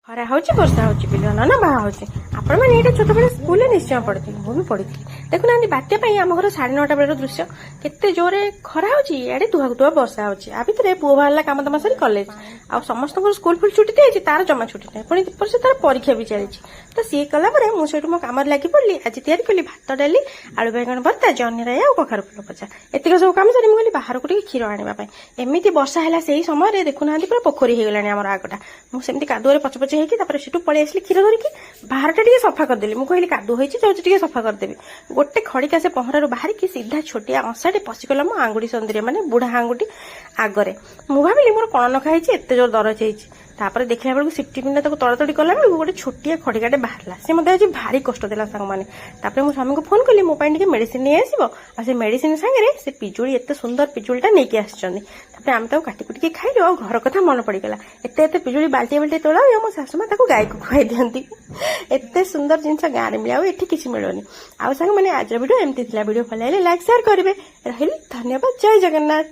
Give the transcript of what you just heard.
ଖରା ହଉଛି ବର୍ଷା ହଉଛି ପିଲାମାନ ନା ବାହା ହଉଛି ଆପଣମାନେ ଏଇଟା ଛୋଟବେଳେ ସ୍କୁଲରେ ନିଶ୍ଚୟ ପଢିଥିଲେ ମୁଁ ବି ପଢିଥିଲି ଦେଖୁନାହାନ୍ତି ବାତ୍ୟା ପାଇଁ ଆମ ଘର 9:30 ବେଳର ଦୃଶ୍ୟ କେତେ ଜୋରେ ଖରା ହଉଛି ଇଆଡେ ତୁହାକୁ ତୁହା ବର୍ଷା ହଉଛି ଆ ଭିତରେ ପୁଅ ବାହାରିଲା କାମ ଦାମ ସାରି କଲେଜ ଆଉ ସମସ୍ତଙ୍କର ସ୍କୁଲ ଫୁଲ ଛୁଟି ଦେଇଛି ତାର ଜମା ଛୁଟି ନାହିଁ ପୁଣି ସେ ତାର ପରୀକ୍ଷା ବି ଚାଲିଛି ତ ସିଏ କଲା ପରେ ମୁଁ ସେଇଠୁ ମୋ କାମରେ ଲାଗି ପଡିଲି ଆଜି ତିଆରି କଲି ଭାତ ଡାଲି ଆଳୁ ବାଇଗଣ ଭର୍ତ୍ତା ଜହ୍ନି ରାଇ ଆଉ କଖାରୁ ଫୁଲ ଭଜା ଏତିକି ସବୁ କାମ ସାରି ମୁଁ ଗଲି ବାହାରକୁ ଟିକେ କ୍ଷୀର ଆଣିବା ପାଇଁ ଏମିତି ବର୍ଷା ହେଲା ସେଇ ସମୟରେ ଦେଖୁନାହାନ୍ତି ପୁରା ପୋଖରୀ ହେଇଗଲାଣି ଆମର ଆଗଟା ମୁଁ ସେମିତି କାଦୁଅରେ ପଛପଛେ ହେଇକି ତାପରେ ସେଠୁ ପଳେଇ ଆସିଲି କ୍ଷୀର ଧରିକି ବାହାରଟା ଟିକେ ସଫା କରିଦେଲି ମୁଁ କହିଲି କାଦୁଅ ହେଇଛି ଯାଉଛି ଟିକେ ସଫା କରିଦେବି ଗୋଟେ ଖଡ଼ିକା ସେ ପହଁରାରୁ ବାହାରିକି ସିଧା ଛୋଟିଆ ଅଂଶାଟେ ପଶିଗଲା ମୋ ଆଙ୍ଗୁଠି ସନ୍ଧିରେ ମାନେ ବୁଢା ଆଙ୍ଗୁଠି ଆଗରେ ମୁଁ ଭାବିଲି ମୋର କଣ ନଖା ହେଇଛି ଏତେ ଜୋର ଦରଜ ହେଇଛି ତାପରେ ଦେଖିଲା ବେଳକୁ ସିଫ୍ଟି ପିନ୍ଧା ତାକୁ ତଡ଼ତଡ଼ି କଲା ବେଳକୁ ଗୋଟେ ଛୋଟିଆ ଖଡ଼ିକାଟେ ବାହାରିଲା ସେ ମୋତେ ଆଜି ଭାରି କଷ୍ଟ ଦେଲା ସାଙ୍ଗମାନେ ତାପରେ ମୁଁ ସ୍ୱାମୀଙ୍କୁ ଫୋନ କଲି ମୋ ପାଇଁ ଟିକେ ମେଡିସିନ ନେଇ ଆସିବ ଆଉ ସେ ମେଡିସିନ ସାଙ୍ଗରେ ସେ ପିଜୁଳି ଏତେ ସୁନ୍ଦର ପିଜୁଳିଟା ନେଇକି ଆସିଛନ୍ତି ତାପରେ ଆମେ ତାକୁ କାଟି କୁଟିକି ଖାଇଲୁ ଆଉ ଘର କଥା ମନେ ପଡ଼ିଗଲା ଏତେ ଏତେ ପିଜୁଳି ବାଲ୍ଟିଏ ବାଲ୍ଟିଏ ତୋଳା ହୁଏ ମୋ ଶାଶୁମା ତାକୁ ଗାଈକୁ ଖୁଆଇ ଦିଅନ୍ତି ଏତେ ସୁନ୍ଦର ଜିନିଷ ଗାଁରେ ମିଳେ ଆଉ ଏଠି କିଛି ମିଳୁନି ଆଉ ସାଙ୍ଗମାନେ ଆଜିର ଭିଡ଼ିଓ ଏମିତି ଥିଲା ଭିଡ଼ିଓ ଭଲ ଲାଗିଲେ ଲାଇକ୍ ସେୟାର କରିବେ ରହିଲି ଧନ୍ୟବାଦ ଜୟ ଜଗନ୍ନାଥ।